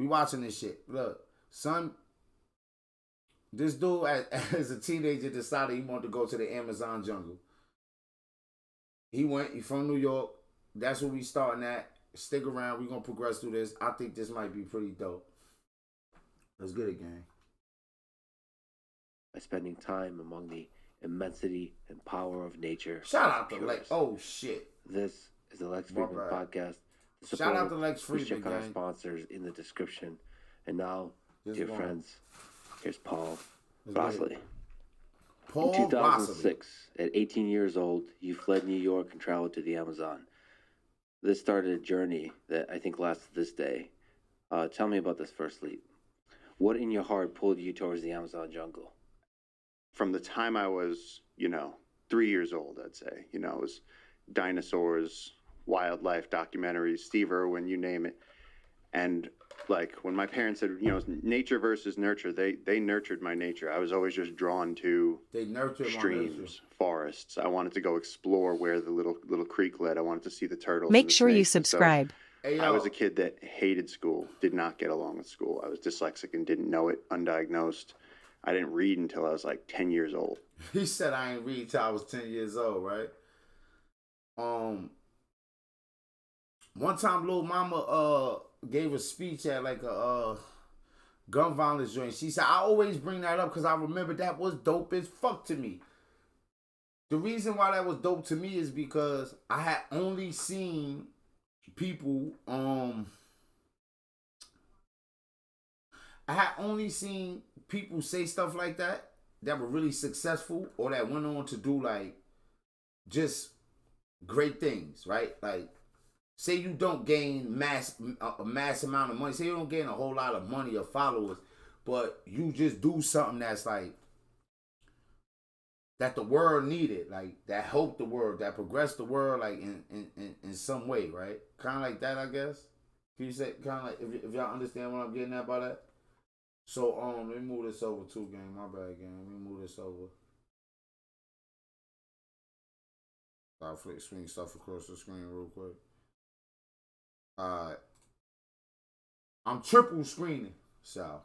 We watching this shit. Look, son, this dude as a teenager decided he wanted to go to the Amazon jungle. He went. He from New York. That's where we starting at. Stick around. We gonna progress through this. I think this might be pretty dope. Let's get it, gang. By spending time among the immensity and power of nature. Shout out to Lex. Oh shit. This is the Lex Fridman podcast. Shout out to Lex Fridman. Check out our sponsors in the description. And now, dear friends, here's Paul Rosolie. In 2006, at 18 years old, you fled New York and traveled to the Amazon. This started a journey that I think lasts to this day. Tell me about this first leap. What in your heart pulled you towards the Amazon jungle? From the time I was, 3 years old, I'd say. It was dinosaurs, wildlife documentaries, Steve Irwin, you name it. And like when my parents said, nature versus nurture, they nurtured my nature. I was always just drawn to streams, forests. I wanted to go explore where the little creek led. I wanted to see the turtles. Make sure you subscribe. So I was a kid that hated school, did not get along with school. I was dyslexic and didn't know it, undiagnosed. I didn't read until I was like 10 years old. He said I ain't read till I was 10 years old, right? One time Lil Mama gave a speech at like a gun violence joint. She said, I always bring that up because I remember that was dope as fuck to me. The reason why that was dope to me is because I had only seen people, say stuff like that were really successful or that went on to do like just great things, right? Like, say you don't gain a mass amount of money. Say you don't gain a whole lot of money or followers, but you just do something that's like, that the world needed, like that helped the world, that progressed the world, like in some way, right? Kind of like that, I guess. Can you say kind of like if y'all understand what I'm getting at by that? So let me move this over too, gang. My bad, gang. Let me move this over. I'll swing stuff across the screen real quick. Alright. I'm triple screening, so.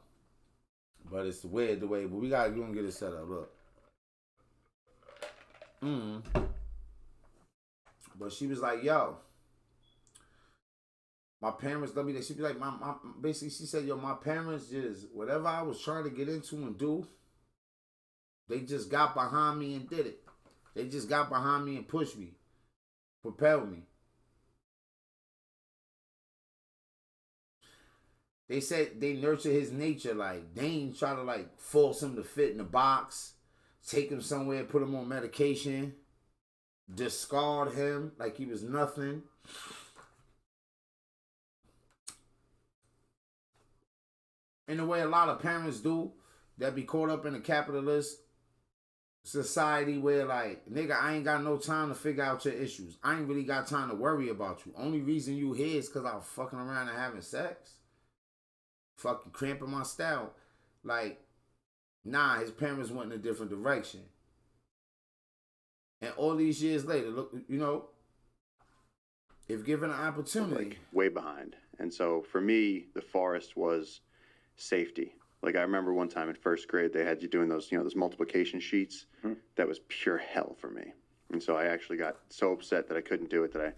But it's weird the way, but we gonna get it set up. Look. But she was like, yo, my parents love me. That she be like, basically she said, yo, my parents just, whatever I was trying to get into and do, they just got behind me and did it. They just got behind me and pushed me, propelled me. They said they nurture his nature. Like, they ain't try to like force him to fit in the box, take him somewhere, put him on medication, discard him like he was nothing. In the way a lot of parents do, that be caught up in a capitalist society where like, nigga, I ain't got no time to figure out your issues. I ain't really got time to worry about you. Only reason you here is because I was fucking around and having sex. Fucking cramping my style. Like, nah, his parents went in a different direction. And all these years later, look, if given an opportunity. Like, way behind. And so for me, the forest was safety. Like, I remember one time in first grade, they had you doing those, those multiplication sheets. That was pure hell for me. And so I actually got so upset that I couldn't do it that I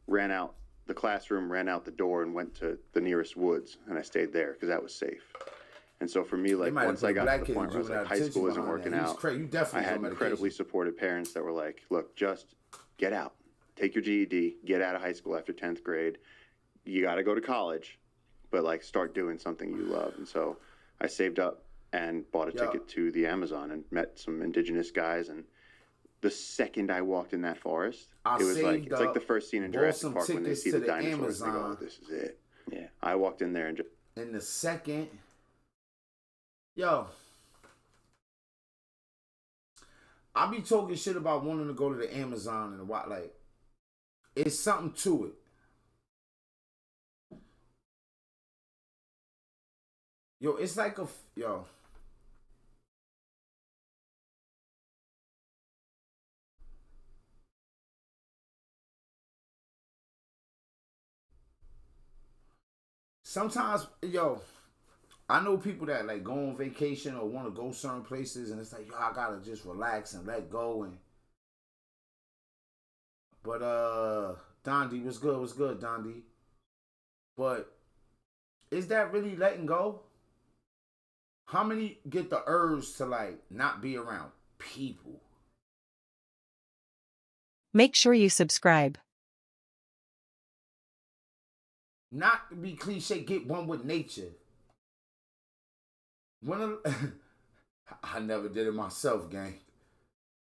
ran out the classroom, ran out the door, and went to the nearest woods, and I stayed there because that was safe. And so for me, like, once I got to the point where I was like, high school isn't working out, I had incredibly supportive parents that were like, look, just get out. Take your GED, get out of high school after 10th grade. You got to go to college, but, like, start doing something you love. And so I saved up and bought a ticket to the Amazon and met some indigenous guys. And the second I walked in that forest, it was like, it's like the first scene in Jurassic Park when they see the dinosaurs. They go, oh, this is it. Yeah. I walked in there and just... In the second... Yo, I be talking shit about wanting to go to the Amazon and what, like, it's something to it. Yo, it's like yo. sometimes, yo, I know people that like go on vacation or want to go certain places, and it's like, yo, I gotta just relax and let go. And but Dondi, what's good? What's good, Dondi? But is that really letting go? How many get the urge to like not be around people? Make sure you subscribe. Not to be cliche, get one with nature. I never did it myself, gang.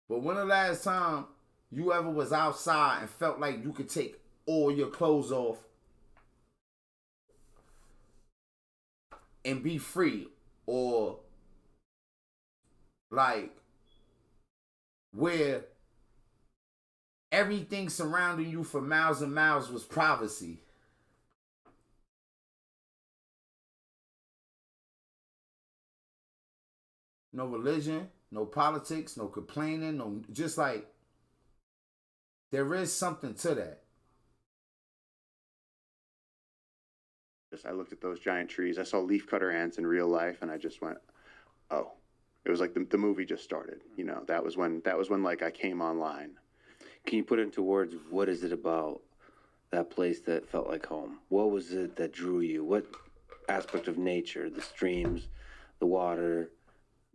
But when the last time you ever was outside and felt like you could take all your clothes off and be free, or like where everything surrounding you for miles and miles was privacy? No religion, no politics, no complaining, no, just like there is something to that. I looked at those giant trees. I saw leafcutter ants in real life, and I just went, "Oh!" It was like the movie just started. You know, that was when like I came online. Can you put into words, what is it about that place that felt like home? What was it that drew you? What aspect of nature, the streams, the water,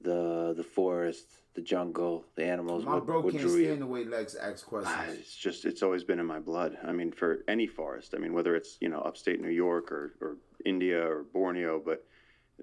the forest, the jungle, the animals? My bro can't stand the way Lex asks questions. It's always been in my blood. I mean, for any forest. I mean, whether it's, you know, upstate New York or India or Borneo, but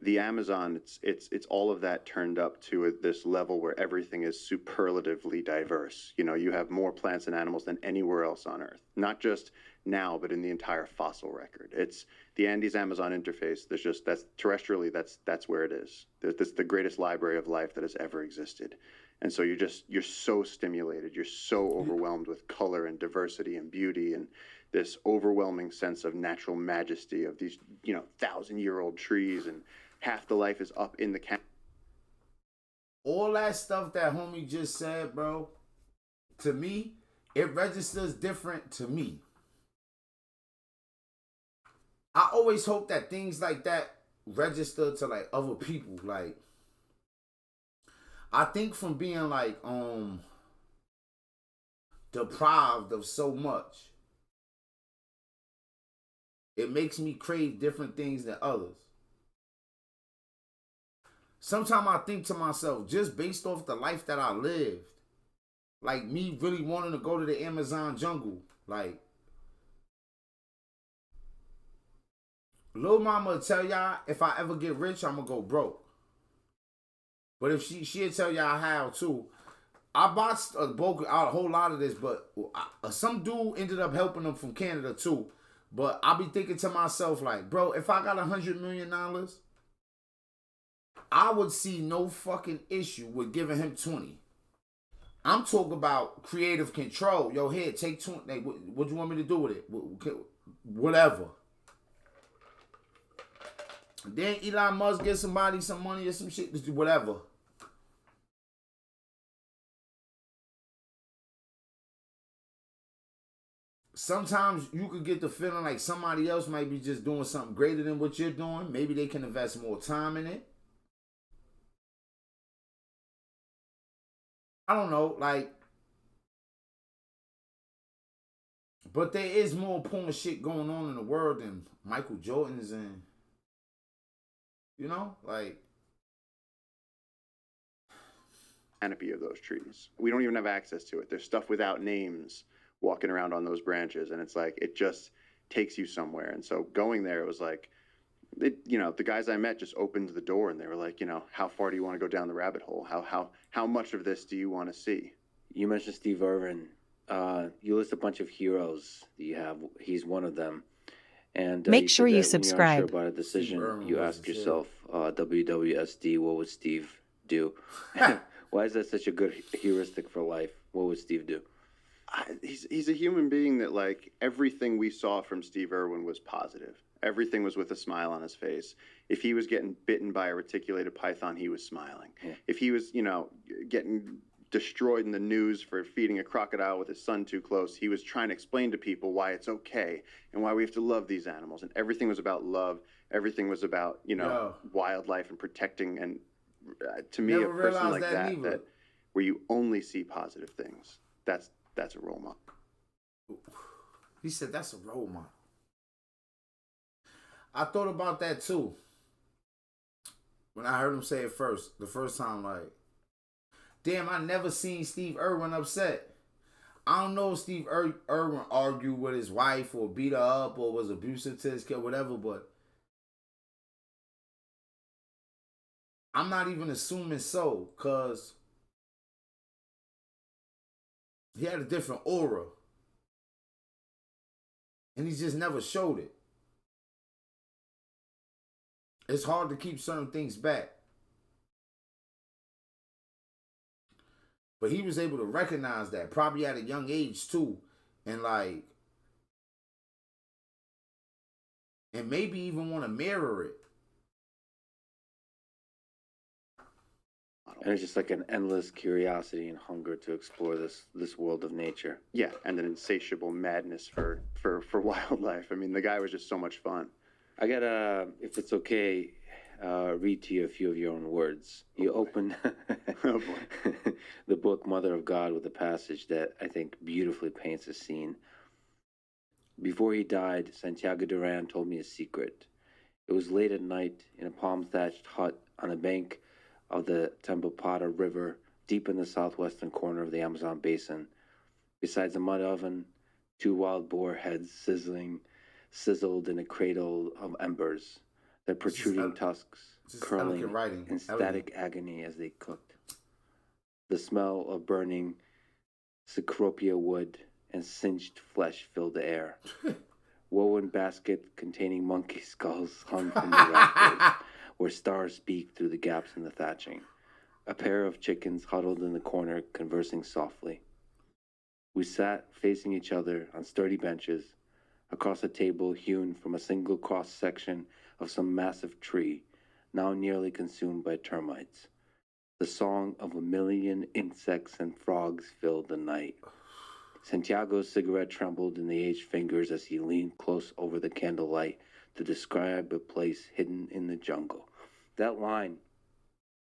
the Amazon, it's all of that turned up to this level where everything is superlatively diverse. You know, you have more plants and animals than anywhere else on Earth. Not just now, but in the entire fossil record. It's the Andes-Amazon interface. That's terrestrially, that's where it is. That's the greatest library of life that has ever existed. And so you're so stimulated. You're so overwhelmed with color and diversity and beauty and this overwhelming sense of natural majesty of these, you know, 1,000-year-old trees, and half the life is up in the canyon. All that stuff that homie just said, bro, to me, it registers different to me. I always hope that things like that register to like other people. Like, I think from being like deprived of so much, it makes me crave different things than others. Sometimes I think to myself, just based off the life that I lived, like me really wanting to go to the Amazon jungle, like, Lil Mama will tell y'all, if I ever get rich, I'm gonna go broke. But if she'll tell y'all how too. I botched a whole lot of this, but some dude ended up helping them from Canada too. But I be thinking to myself, like, bro, if I got $100 million, I would see no fucking issue with giving him 20. I'm talking about creative control. Yo, here, take 20. Hey, what you want me to do with it? Whatever. Then Elon Musk get somebody some money or some shit, whatever. Sometimes you could get the feeling like somebody else might be just doing something greater than what you're doing. Maybe they can invest more time in it. I don't know, like, but there is more porn shit going on in the world than Michael Jordan's and, you know, like, canopy of those trees. We don't even have access to it. There's stuff without names walking around on those branches, and it's like it just takes you somewhere. And so going there, it was like, you know, the guys I met just opened the door and they were like, you know, how far do you want to go down the rabbit hole? How much of this do you want to see? You mentioned Steve Irwin. You list a bunch of heroes that you have. He's one of them. And make sure you subscribe. When you're unsure about a decision, you ask yourself, WWSD, what would Steve do? Why is that such a good heuristic for life? What would Steve do? He's a human being that, like, everything we saw from Steve Irwin was positive. Everything was with a smile on his face. If he was getting bitten by a reticulated python, he was smiling. Yeah. If he was, you know, getting destroyed in the news for feeding a crocodile with his son too close, he was trying to explain to people why it's okay and why we have to love these animals. And everything was about love, everything was about, wildlife and protecting. And to me, Never a person realized like that that where you only see positive things, that's a role model. He said that's a role model. I thought about that too. When I heard him say it the first time, like, damn, I never seen Steve Irwin upset. I don't know if Steve Irwin argued with his wife or beat her up or was abusive to his kid, whatever, but I'm not even assuming so, because he had a different aura. And he just never showed it. It's hard to keep certain things back. But he was able to recognize that, probably at a young age too. And maybe even want to mirror it. And it's just like an endless curiosity and hunger to explore this world of nature. Yeah, and an insatiable madness for wildlife. I mean, the guy was just so much fun. I gotta, if it's okay, read to you a few of your own words. You open the book Mother of God with a passage that I think beautifully paints a scene. Before he died, Santiago Duran told me a secret. It was late at night in a palm-thatched hut on the bank of the Tambopata River, deep in the southwestern corner of the Amazon basin. Besides a mud oven, 2 wild boar heads sizzled in a cradle of embers, their protruding tusks curling in static agony as they cooked. The smell of burning cecropia wood and singed flesh filled the air. Woven basket containing monkey skulls hung from the rafters, where stars peeked through the gaps in the thatching. A pair of chickens huddled in the corner, conversing softly. We sat facing each other on sturdy benches, across a table hewn from a single cross-section of some massive tree, now nearly consumed by termites. The song of 1,000,000 insects and frogs filled the night. Santiago's cigarette trembled in the aged fingers as he leaned close over the candlelight to describe a place hidden in the jungle. That line,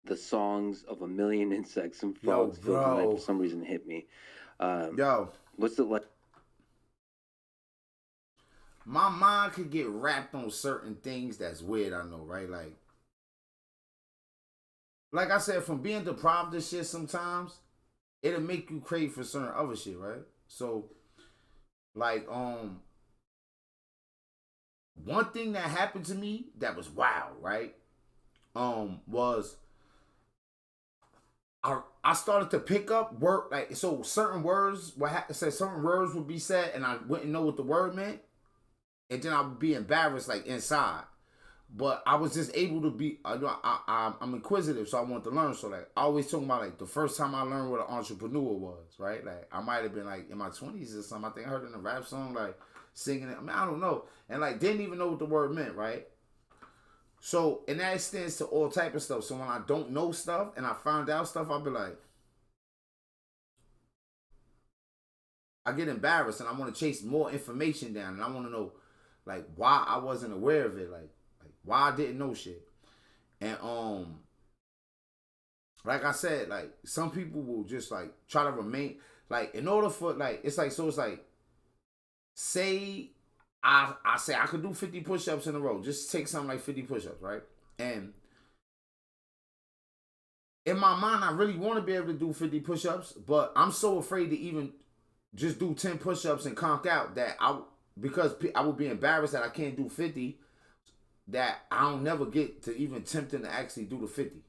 the songs of 1,000,000 insects and frogs filled the night, for some reason hit me. What's it like? My mind could get wrapped on certain things that's weird, I know, right? Like I said, from being deprived of shit sometimes, it'll make you crave for certain other shit, right? So, one thing that happened to me that was wild, right? Was I started to pick up word, so certain words certain words would be said, and I wouldn't know what the word meant, and then I would be embarrassed, inside. But I was just able to be. I'm inquisitive, so I want to learn. So I always talk about the first time I learned what an entrepreneur was, right? I might have been in my 20s or something. I think I heard it in a rap song, singing it. I mean, I don't know, and didn't even know what the word meant, right? So, and that extends to all type of stuff. So when I don't know stuff and I find out stuff, I'll be I get embarrassed and I want to chase more information down, and I want to know why I wasn't aware of it, why I didn't know shit. And like I said, some people will just try to remain in order for say I say I could do 50 push-ups in a row. Just take something like 50 push-ups, right? And in my mind, I really want to be able to do 50 push-ups, but I'm so afraid to even just do 10 push-ups and conk out that because I would be embarrassed that I can't do 50, that I don't never get to even tempting to actually do the 50.